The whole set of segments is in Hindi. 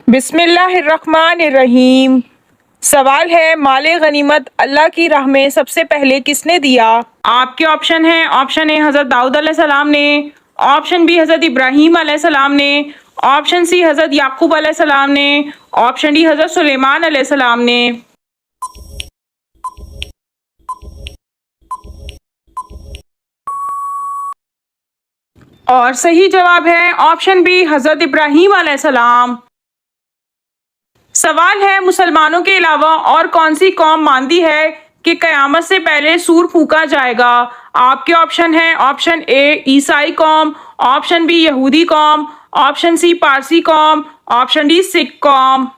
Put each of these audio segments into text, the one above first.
बिस्मिल्लाहिर्रहमानिर्रहीम। सवाल है, माले गनीमत अल्लाह की राह में सबसे पहले किसने दिया? आपके ऑप्शन हैं। ऑप्शन ए हज़रत दाऊद अलैहिस्सलाम ने, ऑप्शन बी हज़रत इब्राहीम अलैहिस्सलाम ने, ऑप्शन सी हज़रत याकूब अलैहिस्सलाम ने, ऑप्शन डी हज़रत सुलेमान अलैहिस्सलाम ने। और सही जवाब है ऑप्शन बी हज़रत इब्राहीम अलैहिस्सलाम। सवाल है, मुसलमानों के अलावा और कौन सी कौम मानती है कि कयामत से पहले सूर फूका जाएगा? आपके ऑप्शन हैं। ऑप्शन ए ईसाई कौम, ऑप्शन बी यहूदी कौम, ऑप्शन सी पारसी कौम, ऑप्शन डी सिख कौम।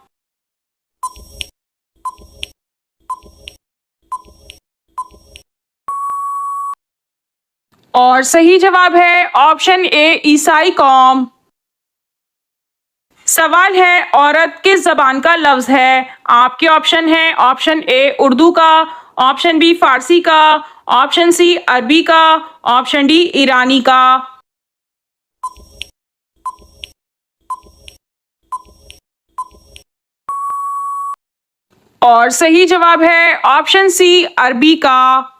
और सही जवाब है ऑप्शन ए ईसाई कौम। सवाल है, औरत किस जबान का लफ्ज है? आपके ऑप्शन हैं। ऑप्शन ए उर्दू का, ऑप्शन बी फारसी का, ऑप्शन सी अरबी का, ऑप्शन डी ईरानी का। और सही जवाब है ऑप्शन सी अरबी का।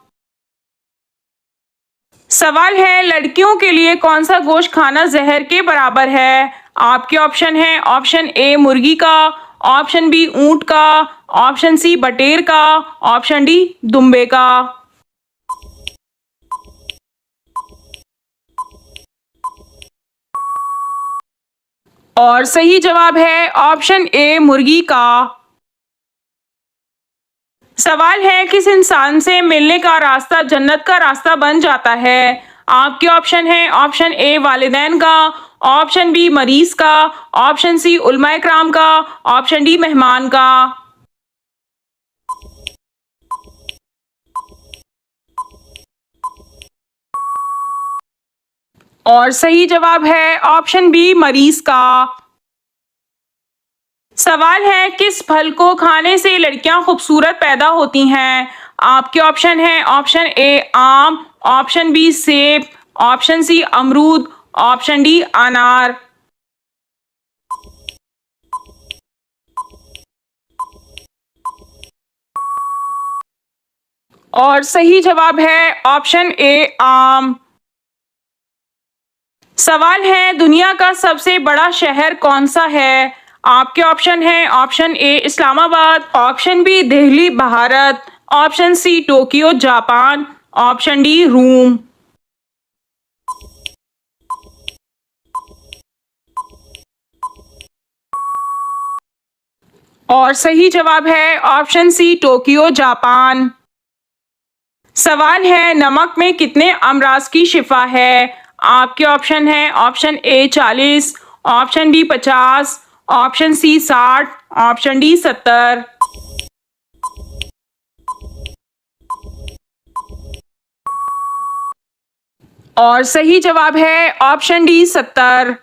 सवाल है, लड़कियों के लिए कौन सा गोश्त खाना जहर के बराबर है? आपके ऑप्शन हैं। ऑप्शन ए मुर्गी का, ऑप्शन बी ऊंट का, ऑप्शन सी बटेर का, ऑप्शन डी दुम्बे का। और सही जवाब है ऑप्शन ए मुर्गी का। सवाल है, किस इंसान से मिलने का रास्ता जन्नत का रास्ता बन जाता है? आपके ऑप्शन हैं। ऑप्शन ए वालिदैन का, ऑप्शन बी मरीज का, ऑप्शन सी उलमाए कराम का, ऑप्शन डी मेहमान का। और सही जवाब है ऑप्शन बी मरीज का। सवाल है, किस फल को खाने से लड़कियां खूबसूरत पैदा होती हैं? आपके ऑप्शन हैं। ऑप्शन ए आम, ऑप्शन बी सेब, ऑप्शन सी अमरूद, ऑप्शन डी अनार। और सही जवाब है ऑप्शन ए आम। सवाल है, दुनिया का सबसे बड़ा शहर कौन सा है? आपके ऑप्शन हैं। Option A Islamabad, option B Delhi Bharat, option C Tokyo Japan, option D Rome. और सही जवाब है ऑप्शन सी टोक्यो जापान। सवाल है, नमक में कितने अमराज की शिफा है? आपके ऑप्शन हैं। Option A 40, option B 50, option C 60, option D 70। और सही जवाब है ऑप्शन डी 70।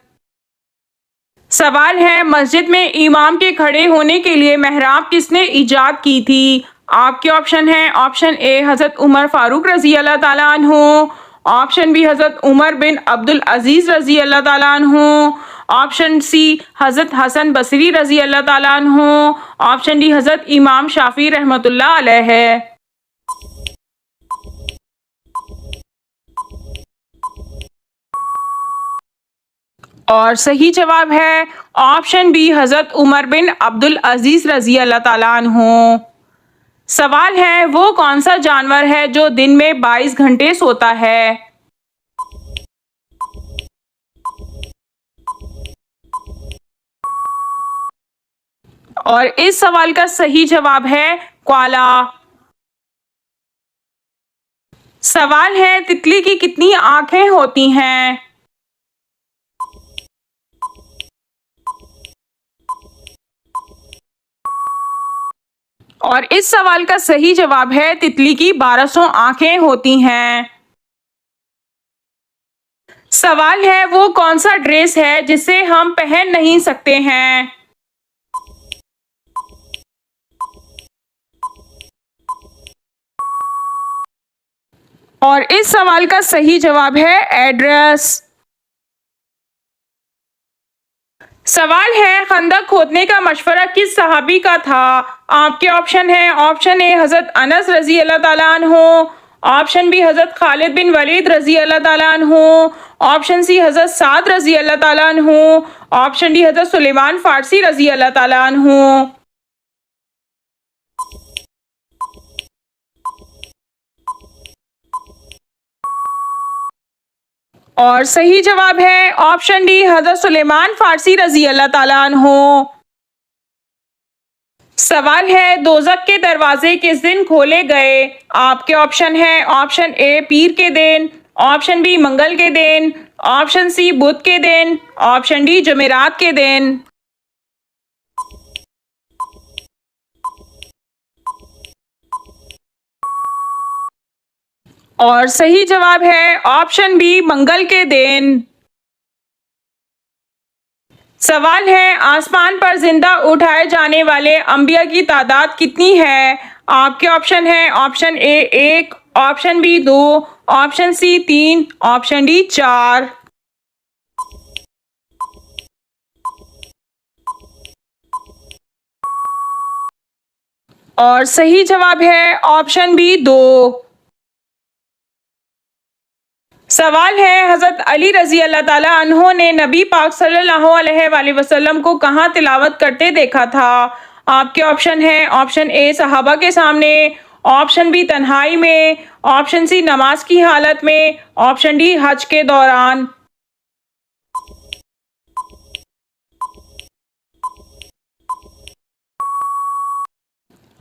सवाल है, मस्जिद में इमाम के खड़े होने के लिए मेहराब किसने इजाद की थी? आपके ऑप्शन हैं। ऑप्शन ए हज़रत उमर फारूक रजी अल्लाह ताला अन्हु, ऑप्शन बी हज़रत उमर बिन अब्दुल अजीज रजी अल्लाह ताला अन्हु, ऑप्शन सी हज़रत हसन बसरी रजी अल्लाह ताला अन्हु, ऑप्शन डी हज़रत इमाम शाफी रहमतुल्लाह अलैह है। और सही जवाब है ऑप्शन बी हज़रत उमर बिन अब्दुल अजीज रजी अल्लाह ताला अन्हु। सवाल है, वो कौन सा जानवर है जो दिन में 22 घंटे सोता है? और इस सवाल का सही जवाब है क्वाला। सवाल है, तितली की कितनी आंखें होती हैं? और इस सवाल का सही जवाब है तितली की 1200 आंखें होती हैं। सवाल है, वो कौन सा ड्रेस है जिसे हम पहन नहीं सकते हैं? और इस सवाल का सही जवाब है एड्रेस। सवाल है, खंदक खोदने का मशवरा किस सहाबी का था? आपके ऑप्शन है, ऑप्शन ए हजरत अनस रजी अल्लाह ताला अन्हु, ऑप्शन बी हजरत खालिद बिन वलीद रजी अल्लाह ताला अन्हु, ऑप्शन सी हजरत साद रजी अल्लाह ताला अन्हु, ऑप्शन डी हजरत सुलेमान फारसी रजी अल्लाह ताला अन्हु। और सही जवाब है ऑप्शन डी हजरत सुलेमान फारसी रजी अल्लाह ताला अन्हु। सवाल है, दोजक के दरवाजे किस दिन खोले गए? आपके ऑप्शन है, ऑप्शन ए पीर के दिन, ऑप्शन बी मंगल के दिन, ऑप्शन सी बुध के दिन, ऑप्शन डी जुमेरात के दिन। और सही जवाब है ऑप्शन बी मंगल के दिन। सवाल है, आसमान पर जिंदा उठाए जाने वाले अंबिया की तादाद कितनी है? आपके ऑप्शन है, option A 1, option B 2, option C 3, option D 4। और सही जवाब है ऑप्शन बी 2। सवाल है, हजरत अली रजी अल्लाह ताला अन्हो ने नबी पाक सल्लल्लाहु अलैहि वसल्लम को कहाँ तिलावत करते देखा था? आपके ऑप्शन है, ऑप्शन ए सहाबा के सामने, ऑप्शन बी तन्हाई में, ऑप्शन सी नमाज की हालत में, ऑप्शन डी हज के दौरान।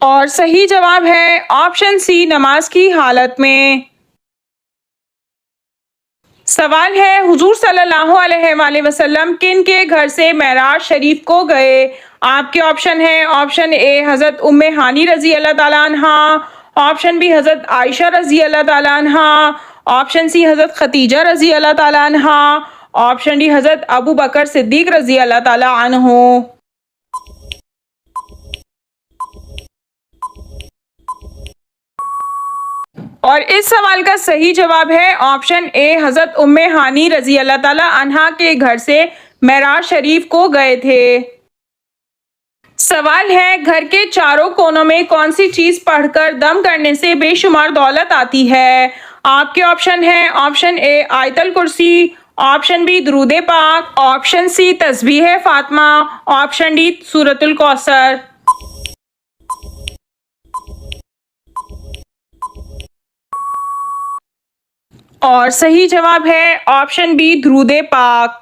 और सही जवाब है ऑप्शन सी नमाज की हालत में। सवाल है, हुजूर सल्लल्लाहु अलैहि वसल्लम किन के घर से मेराज शरीफ को गए? आपके ऑप्शन है, ऑप्शन ए हजरत उम्मे हानी रजी अल्लाह ताला अन्हा, ऑप्शन बी हजरत आयशा रजी अल्लाह ताला अन्हा, ऑप्शन सी हजरत खतीजा रजी अल्लाह ताला अन्हा, ऑप्शन डी हजरत अबू बकर सिद्दीक रजी अल्लाह ताला अन्हु। और इस सवाल का सही जवाब है ऑप्शन ए हजरत उम्मे हानी रजी अल्लाह ताला अन्हा के घर से मेराज शरीफ को गए थे। सवाल है, घर के चारों कोनों में कौन सी चीज पढ़कर दम करने से बेशुमार दौलत आती है? आपके ऑप्शन है, ऑप्शन ए आयतल कुर्सी, ऑप्शन बी दुरूद पाक, ऑप्शन सी तस्बीह फातिमा, ऑप्शन डी सूरतुल कौसर। और सही जवाब है ऑप्शन बी दुरूद पाक।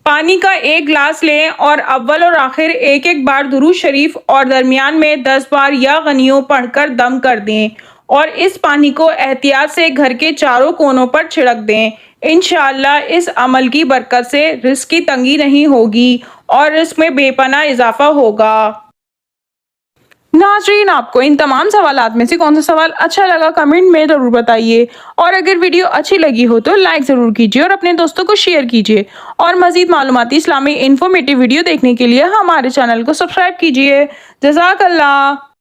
पानी का एक गिलास लें और अव्वल और आखिर एक एक बार दुरूद शरीफ और दरमियान में 10 बार या गनियों पढ़कर दम कर दें और इस पानी को एहतियात से घर के चारों कोनों पर छिड़क दें। इंशाअल्लाह इस अमल की बरकत से रिस्क की तंगी नहीं होगी और रिस्क में बेपनाह इजाफा होगा। नाज़रीन, आपको इन तमाम सवालात में से कौन सा सवाल अच्छा लगा कमेंट में ज़रूर बताइए और अगर वीडियो अच्छी लगी हो तो लाइक ज़रूर कीजिए और अपने दोस्तों को शेयर कीजिए और मज़ीद मालूमाती इस्लामी इन्फॉर्मेटिव वीडियो देखने के लिए हमारे चैनल को सब्सक्राइब कीजिए। जज़ाकल्लाह।